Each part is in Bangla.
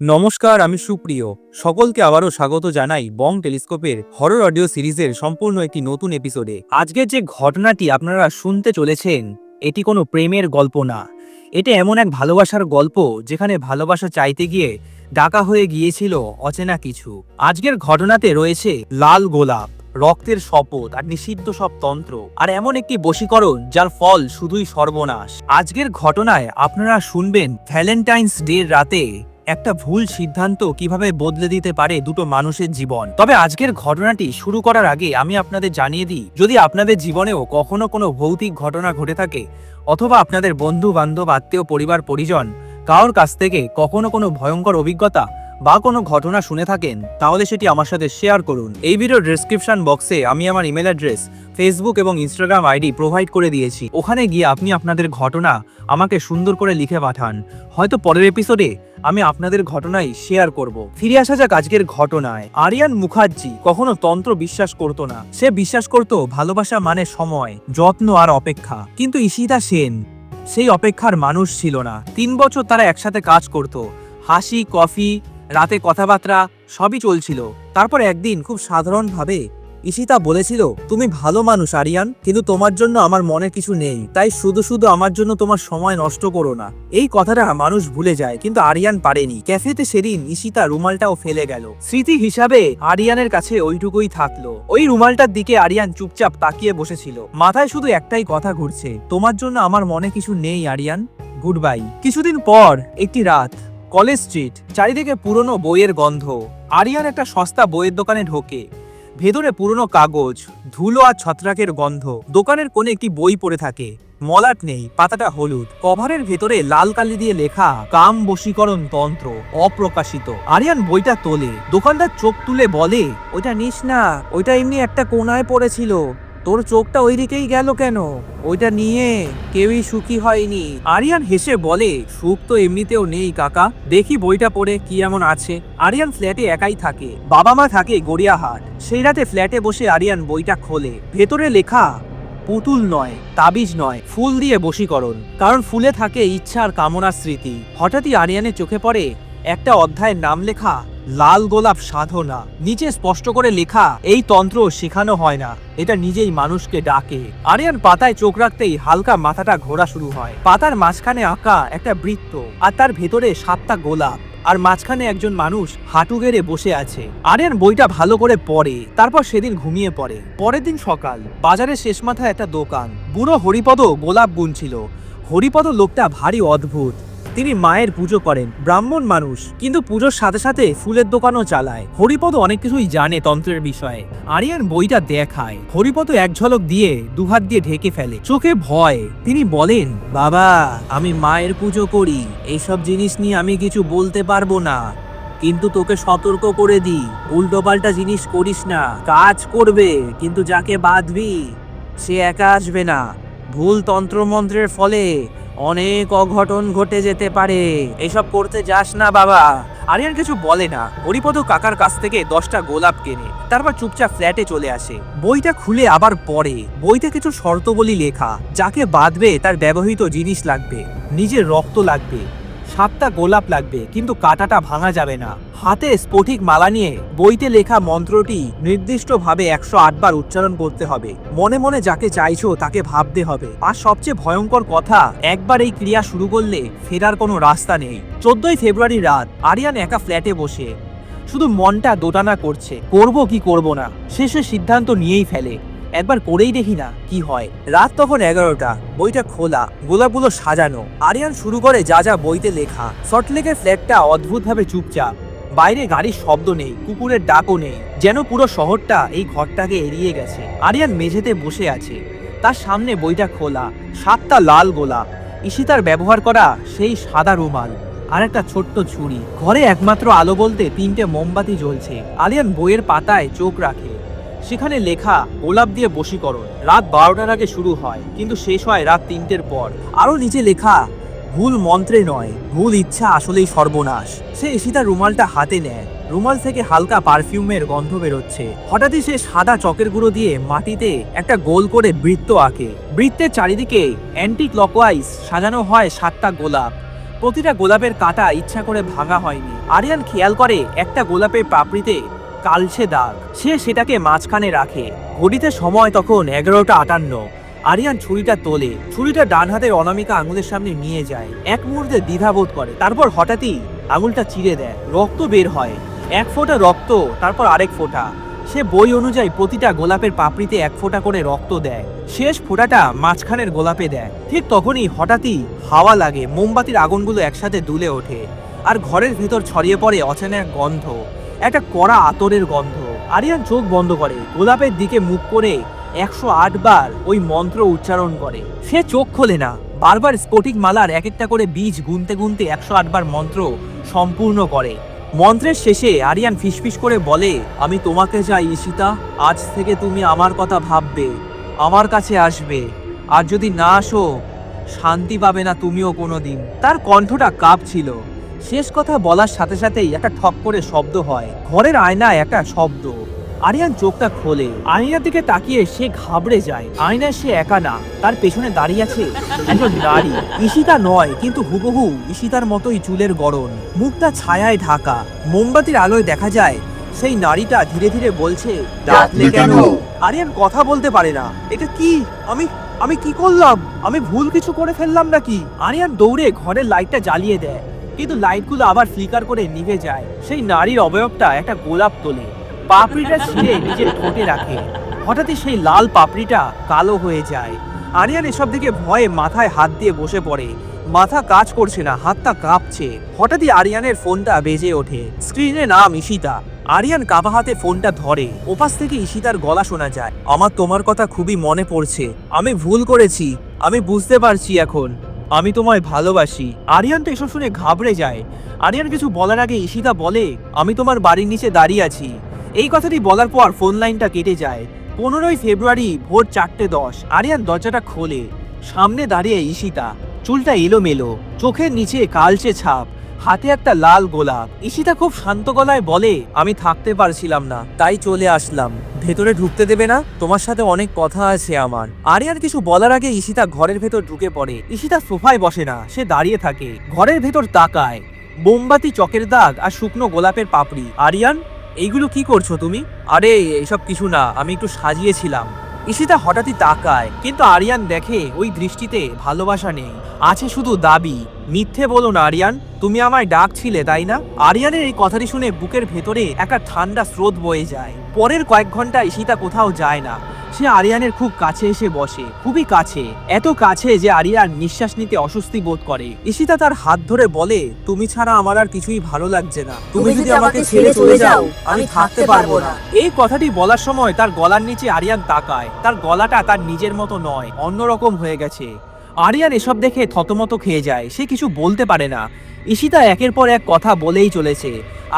নমস্কার, আমি সুপ্রিয়। সকলকে আবারও স্বাগত জানাই বং টেলিস্কোপের হরর অডিও সিরিজের সম্পূর্ণ একটি নতুন এপিসোডে। আজকের যে ঘটনাটি আপনারা শুনতে চলেছেন, এটি কোনো প্রেমের গল্প না। এটা এমন এক ভালোবাসার গল্প যেখানে ভালোবাসা চাইতে গিয়ে ডাকা হয়ে গিয়েছিল অচেনা কিছু। আজকের ঘটনাতে রয়েছে লাল গোলাপ, রক্তের শপথ আর নিষিদ্ধ সব তন্ত্র, আর এমন একটি বশীকরণ যার ফল শুধুই সর্বনাশ। আজকের ঘটনায় আপনারা শুনবেন ভ্যালেন্টাইন্স ডে রাতে একটা ভুল সিদ্ধান্ত কিভাবে বদলে দিতে পারে দুটো মানুষের জীবন। তবে আজকের ঘটনাটি শুরু করার আগে আমি আপনাদের জানিয়ে দিই, যদি আপনাদের জীবনেও কখনো কোনো ভৌতিক ঘটনা ঘটে থাকে অথবা আপনাদের বন্ধু বান্ধব আত্মীয় পরিবার পরিজন কারোর কাছ থেকে কখনো কোনো ভয়ঙ্কর অভিজ্ঞতা বা কোনো ঘটনা শুনে থাকেন, তাহলে সেটি আমার সাথে শেয়ার করুন। এই ভিডিওর ডেসক্রিপশন বক্সে আমি আমার ইমেল অ্যাড্রেস, ফেসবুক এবং ইনস্টাগ্রাম আইডি প্রোভাইড করে দিয়েছি। ওখানে গিয়ে আপনি আপনাদের ঘটনা আমাকে সুন্দর করে লিখে পাঠান। হয়তো পরের এপিসোডে আমি আপনাদের ঘটনাই শেয়ার করব। ফিরে আসা যাক আজকের ঘটনায়। আরিয়ান মুখার্জি কখনো তন্ত্র বিশ্বাস করতো না। সে বিশ্বাস করত ভালোবাসা মানে সময়, যত্ন আর অপেক্ষা। কিন্তু ঈশিতা সেন সেই অপেক্ষার মানুষ ছিল না। 3 বছর তারা একসাথে কাজ করত, হাসি, কফি, রাতে কথাবার্তা সবই চলছিল। তারপর একদিন খুব সাধারণভাবে ঈশিতা বলেছিল, তুমি ভালো মানুষ আরিয়ান, কিন্তু তোমার জন্য আমার মনে কিছু নেই, তাই শুধু শুধু আমার জন্য তোমার সময় নষ্ট করো না। এই কথাটা মানুষ ভুলে যায়, কিন্তু আরিয়ান পারেনি। ক্যাফেতে সেদিন ঈশিতা রুমালটাও ফেলে গেল। স্মৃতি হিসাবে আরিয়ানের কাছে ওইটুকুই থাকলো। ওই রুমালটার দিকে আরিয়ান চুপচাপ তাকিয়ে বসেছিল। মাথায় শুধু একটাই কথা ঘুরছে, তোমার জন্য আমার মনে কিছু নেই আরিয়ান, গুড বাই। কিছুদিন পর একটি রাত, কলেজ স্ট্রিট, চারিদিকে পুরনো বইয়ের গন্ধ। আরিয়ান একটা সস্তা বইয়ের দোকানে ঢোকে। ভেতরে পুরনো কাগজ, ধুলো আর ছত্রাকের গন্ধ। দোকানের কোণে একটি বই পড়ে থাকে, মলাট নেই, পাতাটা হলুদ। কভারের ভেতরে লাল কালি দিয়ে লেখা কাম বশীকরণ তন্ত্র, অপ্রকাশিত। আরিয়ান বইটা তোলে। দোকানদার চোখ তুলে বলে, ওইটা নিস না, ওইটা এমনি একটা কোণায় পড়েছিল। তোর চোখটা ওই দিকেই গেল কেন? ওইটা নিয়ে কেউই সুখী হয়নি। আরিয়ান হেসে বলে, সুখ তো এমনিতেও নেই কাকা, দেখি বইটা পড়ে কি এমন আছে। আরিয়ান ফ্ল্যাটে একাই থাকে, বাবা মা থাকে গড়িয়াহাট। সেই রাতে ফ্ল্যাটে বসে আরিয়ান বইটা খোলে। ভেতরে লেখা পুতুল নয়, তাবিজ নয়, ফুল দিয়ে বশীকরণ। কারণ ফুলে থাকে ইচ্ছা আর কামনার স্মৃতি। হঠাৎই আরিয়ানের চোখে পড়ে একটা অধ্যায়ের নাম লেখা লাল গোলাপ সাধনা। নিচে স্পষ্ট করে লেখা, এই তন্ত্র শেখানো হয় না, এটা নিজেই মানুষকে ডাকে। আরিয়ান পাতায় চোখ রাখতেই হালকা মাথাটা ঘোরা শুরু হয়। পাতার মাঝখানে আঁকা একটা বৃত্ত, আর তার ভেতরে 7টা গোলাপ, আর মাঝখানে একজন মানুষ হাঁটু গেড়ে বসে আছে। আরিয়ান বইটা ভালো করে পড়ে, তারপর সেদিন ঘুমিয়ে পড়ে। পরের দিন সকাল, বাজারের শেষ মাথায় একটা দোকান। বুড়ো হরিপদ গোলাপ গুনছিল। হরিপদ লোকটা ভারী অদ্ভুত। তিনি মায়ের পুজো করেন, ব্রাহ্মণ মানুষ, কিন্তু পুজোর সাথে সাথে ফুলের দোকানও চালায়। হরিপদ অনেক কিছুই জানে তন্ত্রের বিষয়ে। আরিয়ান বইটা দেখায়। হরিপদ এক ঝলক দিয়ে দুহাত দিয়ে ঢেকে ফেলে, চোখে ভয়। তিনি বলেন, বাবা, আমি মায়ের পুজো করি, এইসব জিনিস নিয়ে আমি কিছু বলতে পারবো না, কিন্তু তোকে সতর্ক করে দিই, উল্টোপাল্টা জিনিস করিস না। কাজ করবে, কিন্তু যাকে বাঁধবি সে একা আসবে না। ভুল তন্ত্রমন্ত্রের ফলে অনেক অঘটন ঘটে যেতে পারে, এসব করতে যাস না বাবা। আরিয়ান কিছু বলে না। হরিপদ কাকার কাছ থেকে 10টা গোলাপ কেনে, তারপর চুপচাপ ফ্ল্যাটে চলে আসে। বইটা খুলে আবার পড়ে। বইতে কিছু শর্তবলী লেখা, যাকে বাঁধবে তার ব্যবহৃত জিনিস লাগবে, নিজের রক্ত লাগবে, 7টা গোলাপ লাগবে, কিন্তু কাঁটাটা ভাঙা যাবে না। হাতে স্ফটিক মালা নিয়ে বইতে লেখা মন্ত্রটি নির্দিষ্টভাবে 108 বার উচ্চারণ করতে হবে। মনে মনে যাকে চাইছো তাকে ভাবতে হবে। আর সবচেয়ে ভয়ঙ্কর কথা, একবার এই ক্রিয়া শুরু করলে ফেরার কোনো রাস্তা নেই। 14ই ফেব্রুয়ারি রাত, আরিয়ান একা ফ্ল্যাটে বসে শুধু মনটা দোটানা করছে, করব কি করব না। শেষে সিদ্ধান্ত নিয়েই ফেলে, একবার করেই দেখি না কি হয়। রাত তখন 11টা, বইটা খোলা, গোলাপগুলো সাজানো। আরিয়ান শুরু করে যা যা বইতে লেখা। সল্টলেকের ফ্ল্যাটটা অদ্ভুতভাবে চুপচাপ। বাইরে গাড়ির শব্দ নেই, কুকুরের ডাকও নেই, যেন পুরো শহরটা এই ঘরটাকে এড়িয়ে গেছে। আরিয়ান মেঝেতে বসে আছে, তার সামনে বইটা খোলা, 7টা লাল গোলাপ, ঈশিতার ব্যবহার করা সেই সাদা রুমাল, আর একটা ছোট্ট ছুরি। ঘরে একমাত্র আলো বলতে 3টে মোমবাতি জ্বলছে। আরিয়ান বইয়ের পাতায় চোখ রাখে, সেখানে লেখা গোলাপ দিয়ে বশীকরণ। রাত 12টার আগে শুরু হয়, কিন্তু শেষ হয় রাত 3টের পর। আরো নিচে লেখা, ভুল মন্ত্রে নয়, ভুল ইচ্ছা আসলেই সর্বনাশ। সে ঈশিতার রুমালটা হাতে নেয়। রুমাল থেকে হালকা পারফিউমের গন্ধ বেরোচ্ছে। হঠাৎই সে সাদা চকের গুঁড়ো দিয়ে মাটিতে একটা গোল করে বৃত্ত আঁকে। বৃত্তের চারিদিকে অ্যান্টি ক্লকওয়াইজ সাজানো হয় 7টা গোলাপ। প্রতিটা গোলাপের কাঁটা ইচ্ছা করে ভাঙা হয়নি। আরিয়ান খেয়াল করে একটা গোলাপের পাপড়িতে কালচে দাগ। সে সেটাকে মাঝখানে রাখে। ঘড়িতে সময় তখন 11:58। আরিয়ান ছুরিটা তোলে, ছুরিটা ডান হাতের অনামিকা আঙুলের সামনে নিয়ে যায়। এক মুহূর্তে দ্বিধাবোধ করে, তারপর হঠাৎই আঙুলটা চিরে দেয়। রক্ত বের হয়, এক ফোঁটা রক্ত, তারপর আরেক ফোঁটা। সে বই অনুযায়ী প্রতিটা গোলাপের পাপড়িতে এক ফোঁটা করে রক্ত দেয়। শেষ ফোঁটাটা মাঝখানের গোলাপে দেয়। ঠিক তখনই হঠাৎই হাওয়া লাগে, মোমবাতির আগুনগুলো একসাথে দুলে ওঠে, আর ঘরের ভেতর ছড়িয়ে পড়ে অচেনা এক গন্ধ, একটা কড়া আতরের গন্ধ। আরিয়ান চোখ বন্ধ করে গোলাপের দিকে মুখ করে 108 বার ওই মন্ত্র উচ্চারণ করে। সে চোখ খোলে না, বারবার স্ফটিক মালার এক একটা করে বীজ গুনতে গুনতে 108 বার মন্ত্র সম্পূর্ণ করে। মন্ত্রের শেষে আরিয়ান ফিসফিস করে বলে, আমি তোমাকে চাই ঈশিতা, আজ থেকে তুমি আমার কথা ভাববে, আমার কাছে আসবে, আর যদি না আসো শান্তি পাবে না তুমিও কোনোদিন। তার কণ্ঠটা কাঁপছিল। শেষ কথা বলার সাথে সাথেই একটা ঠক করে শব্দ হয়। ঘরের আয়নায় একটা শব্দ। আরিয়ান চোখটা খোলে, আয়নার দিকে তাকিয়ে সে ঘাবড়ে যায়। আয়নায় সে একা না, তার পেছনে দাঁড়িয়ে আছে একজন নারী। ঈশিতা নয়, কিন্তু হুবহু ঈশিতার মতোই চুলের গড়ন, মুখটা ছায়ায় ঢাকা। মোমবাতির আলোয় দেখা যায় সেই নারীটা ধীরে ধীরে বলছে, ডাকলে কেন? আরিয়ান কথা বলতে পারে না। এটা কি? আমি আমি কি করলাম? আমি ভুল কিছু করে ফেললাম নাকি? আরিয়ান দৌড়ে ঘরের লাইটটা জ্বালিয়ে দেয়, কিন্তু লাইটগুলো আবার ফ্লিকার করে নিভে যায়। সেই নারীর অবয়বটা একটা গোলাপ তোলে, পাপড়িটা ছিঁড়ে নিজের ঠোঁটে রাখে। হঠাৎই সেই লাল পাপড়িটা কালো হয়ে যায়। আরিয়ান এসব দিকে ভয়ে মাথায় হাত দিয়ে বসে পড়ে। মাথা কাজ করছে না, হাতটা কাঁপছে। হঠাৎই আরিয়ানের ফোনটা বেজে ওঠে। স্ক্রিনে নাম ঈশিতা। আরিয়ান কাঁপা হাতে ফোনটা ধরে। ওপাশ থেকে ঈশিতার গলা শোনা যায়, আমার তোমার কথা খুবই মনে পড়ছে। আমি ভুল করেছি, আমি বুঝতে পারছি এখন। আমি তোমায় ভালোবাসি। আরিয়ান তো এসব শুনে ঘাবড়ে যায়। আরিয়ান কিছু বলার আগে ঈশিতা বলে, আমি তোমার বাড়ির নিচে দাঁড়িয়ে আছি। এই কথাটি বলার পর ফোন লাইনটা কেটে যায়। 15ই ফেব্রুয়ারি ভোর 4:10। আরিয়ান দরজাটা খোলে। সামনে দাঁড়িয়ে ঈশিতা, চুলটা এলোমেলো, চোখের নিচে কালচে ছাপ, হাতে একটা লাল গোলাপ। ঈশিতা খুব শান্ত গলায় বলে, আমি থাকতে পারছিলাম না, তাই চলে আসলাম। ভেতরে ঢুকতে দেবে না? তোমার সাথে অনেক কথা আছে আমার। আরিয়ান কিছু বলার আগে ঈশিতা ঘরের ভেতর ঢুকে পড়ে। ঈশিতা সোফায় বসে না, সে দাঁড়িয়ে থাকে, ঘরের ভেতর তাকায়। মোমবাতি, চকের দাগ আর শুকনো গোলাপের পাপড়ি। আরিয়ান, এইগুলো কি করছো তুমি? আরে এসব কিছু না, আমি একটু সাজিয়েছিলাম। ঈশিতা হঠাৎই তাকায়, কিন্তু আরিয়ান দেখে ওই দৃষ্টিতে ভালোবাসা নেই, আছে শুধু দাবি। মিথ্যে বলো না আরিয়ান, তুমি আমায় ডাকছিলে তাই না? আরিয়ানের এই কথাটি শুনে বুকের ভেতরে একটা ঠান্ডা স্রোত বয়ে যায়। পরের কয়েক ঘন্টা ঈশিতা কোথাও যায় না। সে আরিয়ানের খুব কাছে এসে বসে, খুবই কাছে, এত কাছে যে আরিয়ান নিঃশ্বাস নিতে অস্বস্তি বোধ করে। ঈশিতা তার হাত ধরে বলে, তুমি ছাড়া আমার আর কিছুই ভালো লাগছে না। তুমি যদি আমাকে ছেড়ে চলে যাও, আমি থাকতে পারবো না। এই কথাটি বলার সময় তার গলার নিচে আরিয়ান তাকায়। তার গলাটা তার নিজের মতো নয়, অন্যরকম হয়ে গেছে। আরিয়ান এসব দেখে থতমত খেয়ে যায়, সে কিছু বলতে পারে না। ঈশিতা একের পর এক কথা বলেই চলেছে।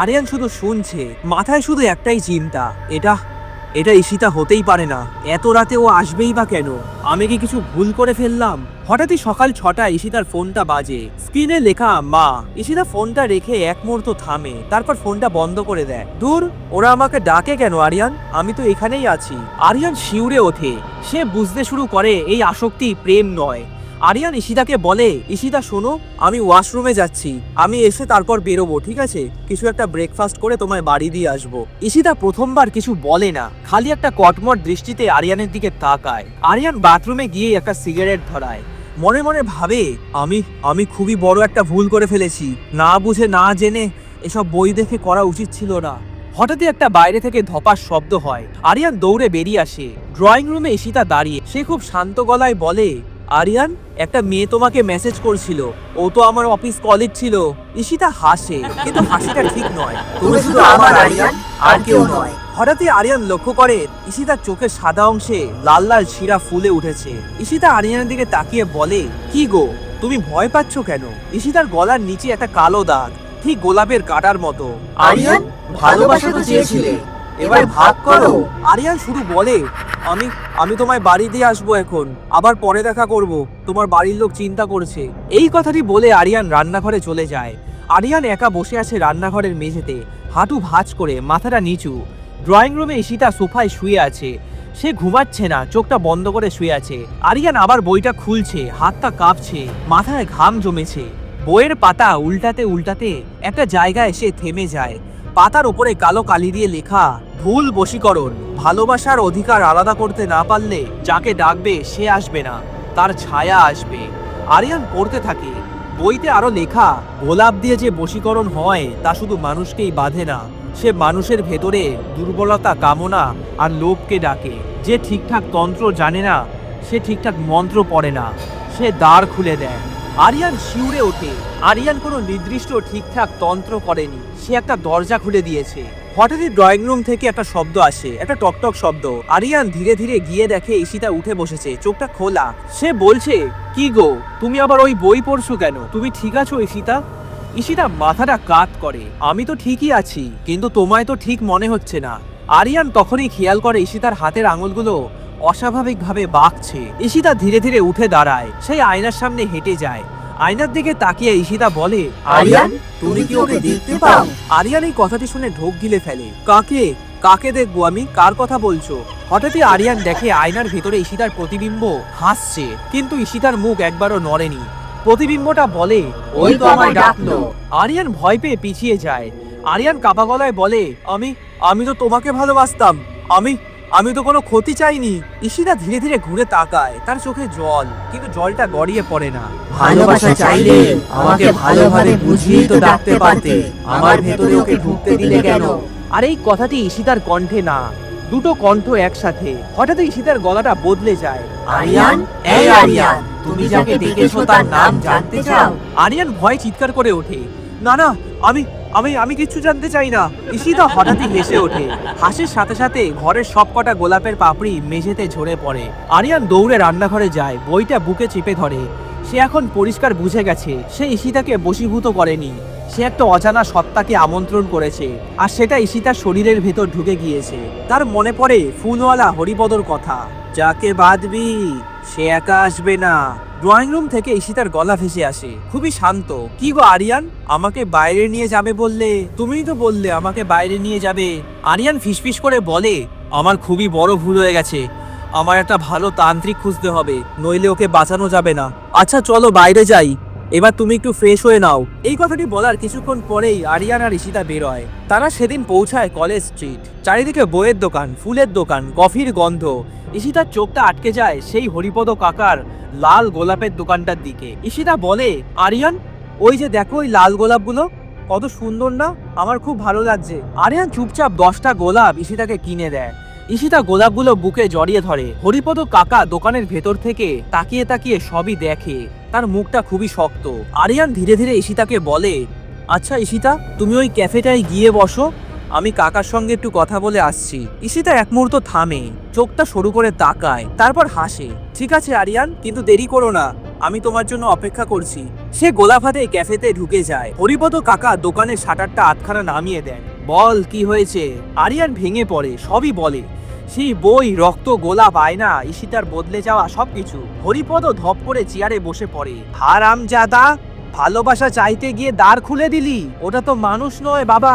আরিয়ান শুধু শুনছে, মাথায় শুধু একটাই চিন্তা, এটা ঈশিতা হতেই পারে না। এত রাতে ও আসবেই বা কেন? আমি কি কিছু ভুল করে ফেললাম? হঠাৎই সকাল 6টায় ঈশিতার ফোনটা বাজে। স্ক্রিনে লেখা মা। ঈশিতা ফোনটা রেখে এক মুহূর্ত থামে, তারপর ফোনটা বন্ধ করে দেয়। দূর, ওরা আমাকে ডাকে কেন আরিয়ান? আমি তো এখানেই আছি। আরিয়ান শিউরে ওঠে। সে বুঝতে শুরু করে এই আসক্তি প্রেম নয়। আরিয়ান ঈশিতাকে বলে, ঈশিতা শোনো, আমি ওয়াশরুমে যাচ্ছি, আমি এসে তারপর বেরোবো, ঠিক আছে? কিছু একটা ব্রেকফাস্ট করে তোমায় বাড়ি দিয়ে আসবো। ঈশিতা প্রথমবার কিছু বলে না, খালি একটা কটমট দৃষ্টিতে আরিয়ানের দিকে তাকায়। আরিয়ান বাথরুমে গিয়ে একটা সিগারেট ধরায়। মনে মনে ভাবে, আমি খুবই বড় একটা ভুল করে ফেলেছি। না বুঝে না জেনে এসব বই দেখে করা উচিত ছিল না। হঠাৎই একটা বাইরে থেকে ধপাস শব্দ হয়। আরিয়ান দৌড়ে বেরিয়ে আসে। ড্রয়িং রুমে ঈশিতা দাঁড়িয়ে। সে খুব শান্ত গলায় বলে, আরিয়ান, একটা মেয়ে তোমাকে মেসেজ করছিল, ও তো আমার অফিস কলিগ ছিল। ঈশিতা হাসে, কিন্তু হাসিটা ঠিক নয়। তুমি শুধু আমার আরিয়ান, আর কেউ নয়। হঠাৎই আরিয়ান লক্ষ্য করে ঈশিতার চোখের সাদা অংশে লাল লাল শিরা ফুলে উঠেছে। ঈশিতা আরিয়ানের দিকে তাকিয়ে বলে, কি গো, তুমি ভয় পাচ্ছ কেন? ঈশিতার গলার নিচে একটা কালো দাগ, ঠিক গোলাপের কাঁটার মতো। আরিয়ান, ভালোবাসা তো চেয়েছিলে, এবার ভাগ করো। আরিয়ান শুধু বলে, আমি তোমায় বাড়ি দিয়ে আসবো এখন, আবার পরে দেখা করব, তোমার বাড়ির লোক চিন্তা করছে। এই কথাটি বলে আরিয়ান রান্নাঘরে চলে যায়। আরিয়ান একা বসে আছে রান্নাঘরের মেঝেতে, হাঁটু ভাঁজ করে, মাথাটা নিচু। ড্রয়িং রুমে ঈশিতা সোফায় শুয়ে আছে। সে ঘুমাচ্ছে না, চোখটা বন্ধ করে শুয়ে আছে। আরিয়ান আবার বইটা খুলছে, হাতটা কাঁপছে, মাথায় ঘাম জমেছে। বইয়ের পাতা উল্টাতে উল্টাতে একটা জায়গায় সে থেমে যায়। পাতার উপরে কালো কালি দিয়ে লেখা, ভুল বশীকরণ। ভালোবাসার অধিকার আলাদা করতে না পারলে যাকে ডাকবে সে আসবে না, তার ছায়া আসবে। আরিয়ান পড়তে থাকে। বইতে আরো লেখা, গোলাপ দিয়ে যে বশীকরণ হয় তা শুধু মানুষকেই বাঁধে না, সে মানুষের ভেতরে দুর্বলতা, কামনা আর লোভকে ডাকে। যে ঠিকঠাক তন্ত্র জানে না সে ঠিকঠাক মন্ত্র পড়ে না, সে দ্বার খুলে দেয়। আরিয়ান শিউরে ওঠে। আরিয়ান কোনো নির্দিষ্ট ঠিকঠাক তন্ত্র করেনি, সে একটা দরজা খুলে দিয়েছে। হঠাৎই ড্রয়িং রুম থেকে একটা শব্দ আসে, একটা টকটক শব্দ। আরিয়ান ধীরে ধীরে গিয়ে দেখে ঈশিতা উঠে বসেছে, চোখটা খোলা। সে বলছে, কি গো, তুমি আবার ওই বই পড়ছো কেন? তুমি ঠিক আছো ঈশিতা? ঈশিতা মাথাটা কাত করে। আমি তো ঠিকই আছি, কিন্তু তোমায় তো ঠিক মনে হচ্ছে না। আরিয়ান তখনই খেয়াল করে ঈশিতার হাতের আঙুলগুলো অস্বাভাবিকভাবে বাঁকছে। ঈশিতা ধীরে ধীরে উঠে দাঁড়ায়, সেই আয়নার সামনে হেঁটে যায়। আয়নার দিকে তাকিয়ে ঈশিতা বলে, আরিয়ান, তুমি কি ওকে দেখতে পাও? আরিয়ান এই কথাটি শুনে ঢোক গিলে ফেলে। কাকে? কাকে দেখবো আমি? কার কথা বলছো? হঠাৎই আরিয়ান দেখে আয়নার ভেতরে ঈশিতার প্রতিবিম্ব হাসছে, কিন্তু ঈশিতার মুখ একবারও নড়েনি। প্রতিবিম্বটা বলে, ওই তো আমায় ডাকলো। আরিয়ান ভয় পেয়ে পিছিয়ে যায়। আরিয়ান কাপা গলায় বলে, আমি তো তোমাকে ভালোবাসতাম। আমি তো কোনো ক্ষতি চাইনি। ঈশিতা ধীরে ধীরে ঘুরে তাকায়, তার চোখে জল, কিন্তু জলটা গড়িয়ে পড়ে না। ভালোবাসা চাইলে আমাকে ভালোভাবে বুঝিয়েই তো ডাকতে পারতে। আমার ভেতরে ওকে ঢুকতে দিলে কেন? আর এই কথাটি ঈশিতার কণ্ঠে না, দুটো কণ্ঠ একসাথে। হঠাৎ ঈশিতার গলাটা বদলে যায়। আরিয়ান, এই আরিয়ান, তুমি যাকে ডেকেছো তার নাম জানতে চাও? আরিয়ান ভয় চিৎকার করে ওঠে, না না, আমি আমি আমি কিচ্ছু জানতে চাই না। ঈশিতা হঠাৎই হেসে ওঠে। হাসির সাথে সাথে ঘরের সবকটা গোলাপের পাপড়ি মেঝেতে ঝরে পড়ে। আরিয়ান দৌড়ে রান্নাঘরে যায়, বইটা বুকে চেপে ধরে। সে এখন পরিষ্কার বুঝে গেছে, সে ঈশিতাকে বশীভূত করেনি, সে একটা অজানা সত্তাকে আমন্ত্রণ করেছে, আর সেটা ঈশিতার শরীরের ভেতর ঢুকে গিয়েছে। তার মনে পড়ে ফুলওয়ালা হরিপদর কথা, যাকে বাঁধবি সে একা আসবে না। ড্রয়িং রুম থেকে ঈশিতার গলা ভেসে আসে, খুবই শান্ত। কি গো আরিয়ান, আমাকে বাইরে নিয়ে যাবে বললে? তুমিই তো বললে আমাকে বাইরে নিয়ে যাবে। আরিয়ান ফিসফিস করে বলে, আমার খুবই বড় ভুল হয়ে গেছে। আমার একটা ভালো তান্ত্রিক খুঁজতে হবে, নইলে ওকে বাঁচানো যাবে না। আচ্ছা চলো বাইরে যাই, এবার তুমি একটু ফ্রেশ হয়ে নাও। এই কথাটি বলার কিছুক্ষণ পরেই আরিয়ান আর ঈশিতা বেরোয়। তারা সেদিন পৌঁছায় কলেজ স্ট্রিট। চারিদিকে বইয়ের দোকান, ফুলের দোকান, কফির গন্ধ। ঈশিতার চোখটা আটকে যায় সেই হরিপদ কাকার লাল গোলাপের দোকানটার দিকে। ঈশিতা বলে, আরিয়ান, ওই যে দেখো ওই লাল গোলাপগুলো, কত সুন্দর না? আমার খুব ভালো লাগছে। আরিয়ান চুপচাপ 10টা গোলাপ ঈশিতাকে কিনে দেয়। ঈশিতা গোলাপগুলো বুকে জড়িয়ে ধরে। হরিপদ কাকা দোকানের ভেতর থেকে তাকিয়ে তাকিয়ে সবই দেখে, তার মুখটা খুবই শক্ত। আরিয়ান ধীরে ধীরে ঈশিতাকে বলে, আচ্ছা ঈশিতা, তুমি ওই ক্যাফেটায় গিয়ে বসো, আমি কাকার সঙ্গে একটু কথা বলে আসছি। ঈশিতা এক মুহূর্ত থামে, চোখটা সরু করে তাকায়, তারপর হাসে। ঠিক আছে আরিয়ান, কিন্তু দেরি করো না, আমি তোমার জন্য অপেক্ষা করছি। সে গোলাপ হাতে ক্যাফেতে ঢুকে যায়। হরিপদ কাকা দোকানের শাটারটা আধখানা নামিয়ে দেন। বল কি হয়েছে? আরিয়ান ভেঙে পড়ে, সবই বলে। সেই বই, রক্ত, গোলাপ, আয়না, ঈশিতার বদলে যাওয়া সবকিছু। হরিপদ ধপ করে চেয়ারে বসে পড়ে। হারামজাদা, ভালোবাসা চাইতে গিয়ে দ্বার খুলে দিলি? ওটা তো মানুষ নয় বাবা,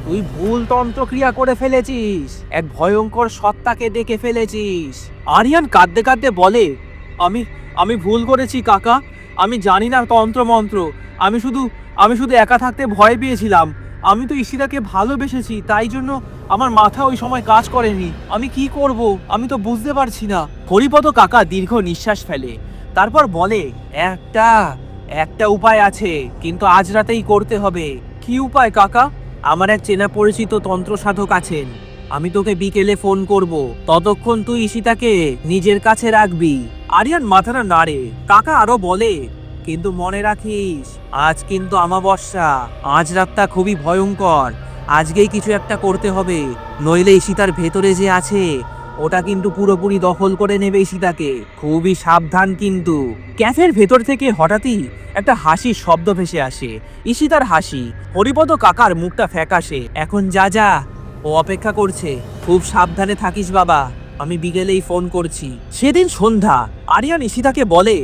তুই ভুল তন্ত্রক্রিয়া করে ফেলেছিস, এক ভয়ঙ্কর সত্তাকে ডেকে ফেলেছিস। আরিয়ান কাঁদতে কাঁদতে বলে, আমি ভুল করেছি কাকা, আমি জানি না তন্ত্র মন্ত্র, আমি শুধু একা থাকতে ভয় পেয়েছিলাম। আমি তো ঈশিতাকে ভালোবেসেছি, তাই জন্য আমার মাথা ওই সময় কাজ করেনি। আমি কি করব, আমি তো বুঝতে পারছি না। হরিপদ কাকা দীর্ঘ নিঃশ্বাস ফেলে, তারপর বলে, একটা উপায় আছে, কিন্তু আজ রাতেই করতে হবে। কি উপায় কাকা? আমার এক চেনা পরিচিত তন্ত্র সাধক আছেন, আমি তোকে বিকেলে ফোন করব, ততক্ষণ তুই ঈশিতাকে নিজের কাছে রাখবি। আরিয়ান মাথাটা নাড়ে। কাকা আরো বলে, কিন্তু মনে রাখিস, আজ কিন্তু অমাবস্যা, আজ রাতটা খুবই ভয়ঙ্কর, আজকেই কিছু একটা করতে হবে, নইলে ঈশিতার ভেতরে যে আছে ওটা কিন্তু পুরোপুরি দখল করে নেবে ঈশিতাকে, খুবই সাবধান কিন্তু। ক্যাফের ভেতর থেকে হঠাৎই একটা হাসির শব্দ ভেসে আসে, ঈশিতার হাসি। হরিপদ কাকার মুখটা ফ্যাকাশে। এখন যা, ও অপেক্ষা করছে, খুব সাবধানে থাকিস বাবা, আমি বিকেলেই ফোন করছি। সেদিন সন্ধ্যা। আরিয়ান ঈশিতাকে বলে,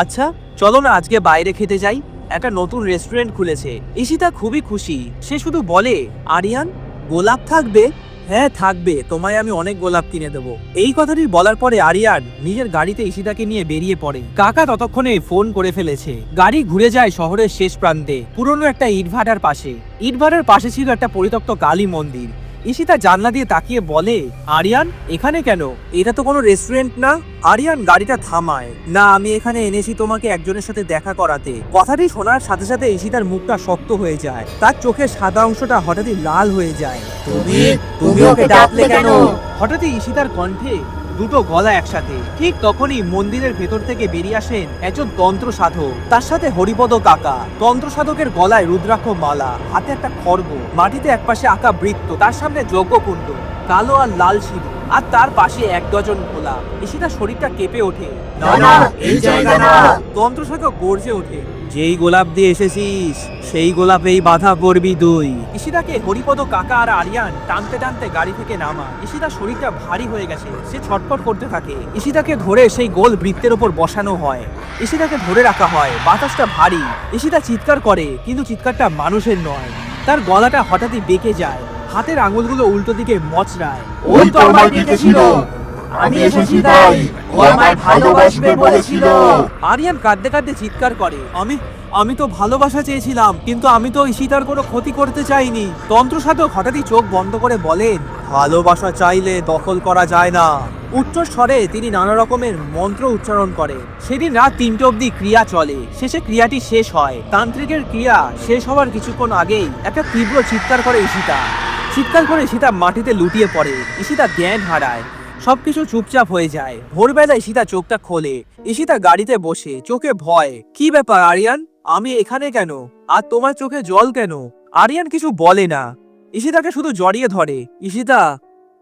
আচ্ছা চলো না আজকে বাইরে খেতে যাই, একটা নতুন রেস্টুরেন্ট খুলেছে। ঈশিতা খুবই খুশি। সে শুধু বলে, আরিয়ান, গোলাপ থাকবে? হ্যাঁ থাকবে, তোমায় আমি অনেক গোলাপ কিনে দেবো। এই কথাটি বলার পরে আরিয়ান নিজের গাড়িতে ঈশিতাকে নিয়ে বেরিয়ে পড়ে। কাকা ততক্ষণে ফোন করে ফেলেছে। গাড়ি ঘুরে যায় শহরের শেষ প্রান্তে, পুরনো একটা ইটভাটার পাশে। ইটভাটার পাশে ছিল একটা পরিত্যক্ত কালী মন্দির। ঈশিতা জানলা দিয়ে তাকিয়ে বলে, আরিয়ান এখানে কেন? এটা তো কোনো রেস্টুরেন্ট না। আরিয়ান গাড়িটা থামায়। না, আমি এখানে এনেছি তোমাকে একজনের সাথে দেখা করাতে। কথাটি শোনার সাথে সাথে ঈশিতার মুখটা শক্ত হয়ে যায়, তার চোখের সাদা অংশটা হঠাৎই লাল হয়ে যায়। তুমি তুমি ওকে ডাকলে কেন? হঠাৎই ঈশিতার কণ্ঠে দুটো গলা একসাথে। ঠিক তখনই মন্দিরের ভেতর থেকে বেরিয়ে আসেন একজন তন্ত্র সাধক, তার সাথে হরিপদ কাকা। তন্ত্র সাধকের গলায় রুদ্রাক্ষ মালা, হাতে একটা খড়গ, মাটিতে একপাশে আঁকা বৃত্ত, তার সামনে যজ্ঞকুণ্ড, কালো আর লাল সিঁদুর, আর তার পাশে 1 ডজন গোলাপ। ঈশিতার শরীরটা কেঁপে ওঠে। না না, এই জায়গা না। তন্ত্র সাধক গর্জে ওঠে, যেই গোলাপ দিয়ে এসেছিস সেই গোলাপেই বাধা পড়বি তুই। ঈশিতাকে হরিপদ কাকা আর আরিয়ান টানতে টানতে গাড়ি থেকে নামায়। ঈশিতার শরীরটা ভারী হয়ে গেছে, সে ছটফট করতে থাকে। ঈশিতাকে ধরে সেই গোল বৃত্তের উপর বসানো হয়। ঈশিতাকে ধরে রাখা হয়, বাতাসটা ভারী। ঈশিতা চিৎকার করে, কিন্তু চিৎকারটা মানুষের নয়। তার গলাটা হঠাৎই বেঁকে যায়, হাতের আঙুলগুলো উল্টো দিকে মচড়ায়। ওই তো আমায় ডেকেছিল, আমি এসেছি তাই। ও আমায় ভালোবাসবে বলেছিল। আরিয়ান কাঁদতে কাঁদতে চিৎকার করে, আমি তো ভালোবাসা চেয়েছিলাম, কিন্তু আমি তো ঈশিতার কোনো ক্ষতি করতে চাইনি। তন্ত্র সাধক হঠাৎই চোখ বন্ধ করে বলেন, ভালোবাসা চাইলে দখল করা যায় না। উচ্চ স্বরে তিনি নানা রকমের মন্ত্র উচ্চারণ করেন। সেদিন রাত 3টে অবধি ক্রিয়া চলে। শেষে ক্রিয়াটি শেষ হয়। তান্ত্রিকের ক্রিয়া শেষ হওয়ার কিছুক্ষণ আগেই একটা তীব্র চিৎকার করে ঈশিতা। চিৎকার করে ঈশিতা মাটিতে লুটিয়ে পড়ে। ঈশিতা জ্ঞান হারায়, সবকিছু চুপচাপ হয়ে যায়। ভোরবেলায় ঈশিতা চোখটা খোলে। ঈশিতা গাড়িতে বসে, চোখে ভয়। কি ব্যাপার আরিয়ান, আমি এখানে কেন? আর তোমার চোখে জল কেন? আরিয়ান কিছু বলে না, ঈশিতাকে শুধু জড়িয়ে ধরে। ঈশিতা,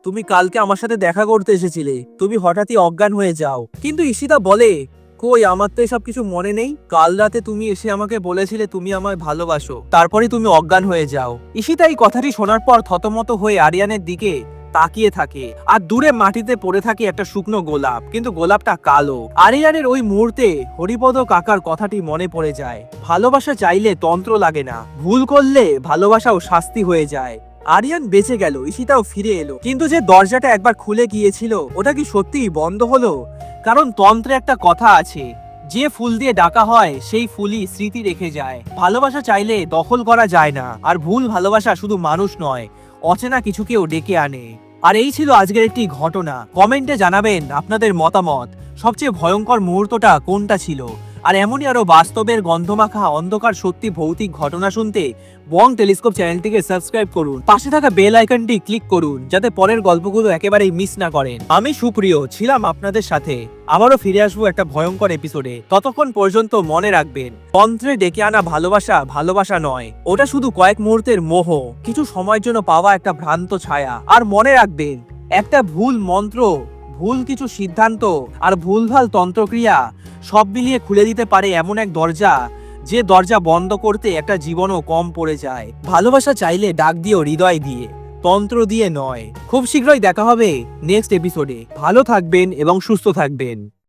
তুমি কালকে আমার সাথে দেখা করতে এসেছিলে, তুমি হঠাৎই অজ্ঞান হয়ে যাও। কিন্তু ঈশিতা বলে, কই, আমার তো এসব কিছু মনে নেই। কাল রাতে তুমি এসে আমাকে বলেছিলে তুমি আমায় ভালোবাসো, তারপরে তুমি অজ্ঞান হয়ে যাও। ঈশিতা এই কথাটি শোনার পর থতমত হয়ে আরিয়ানের দিকে তাকিয়ে থাকে, আর দূরে মাটিতে পড়ে থাকে একটা শুকনো গোলাপ, কিন্তু গোলাপটা কালো। আরিয়ানের ওই মুহূর্তে হরিপদ কাকার কথাটি মনে পড়ে যায়। ভালোবাসা চাইলে তন্ত্র লাগে না, ভুল করলে ভালোবাসাও শাস্তি হয়ে যায়। আরিয়ান বেঁচে গেল, ঈশিতাও ফিরে এলো, কিন্তু যে দরজাটা একবার খুলে গিয়েছিল ওটা কি সত্যিই বন্ধ হলো? কারণ তন্ত্রে একটা কথা আছে, যে ফুল দিয়ে ডাকা হয় সেই ফুলই স্মৃতি রেখে যায়। ভালোবাসা চাইলে দখল করা যায় না, আর ভুল ভালোবাসা শুধু মানুষ নয়, অচেনা কিছুকেও ডেকে আনে। আর এই ছিল আজকের একটি ঘটনা। কমেন্টে জানাবেন আপনাদের মতামত, সবচেয়ে ভয়ঙ্কর মুহূর্তটা কোনটা ছিল। আর এমনই আরো বাস্তবের গন্ধমাখা অন্ধকার সত্যি ভৌতিক ঘটনা শুনতে বং টেলিস্কোপ চ্যানেলটিকে সাবস্ক্রাইব করুন, পাশে থাকা বেল আইকনটি ক্লিক করুন, যাতে পরের গল্পগুলো একেবারেই মিস না করেন। আমি সুপ্রিয় ছিলাম আপনাদের সাথে, আবারও ফিরে আসবো একটা ভয়ঙ্কর এপিসোডে। ততক্ষণ পর্যন্ত মনে রাখবেন, তন্ত্রে ডেকে আনা ভালোবাসা ভালোবাসা নয়, ওটা শুধু কয়েক মুহূর্তের মোহ, কিছু সময়ের জন্য পাওয়া একটা ভ্রান্ত ছায়া। আর মনে রাখবেন, একটা ভুল মন্ত্র, ভুল কিছু সিদ্ধান্ত আর ভুলভাল তন্ত্রক্রিয়া সব মিলিয়ে খুলে দিতে পারে এমন এক দরজা, যে দরজা বন্ধ করতে একটা জীবনও কম পড়ে যায়। ভালোবাসা চাইলে ডাক দিও হৃদয় দিয়ে, তন্ত্র দিয়ে নয়। খুব শীঘ্রই দেখা হবে নেক্সট এপিসোডে। ভালো থাকবেন এবং সুস্থ থাকবেন।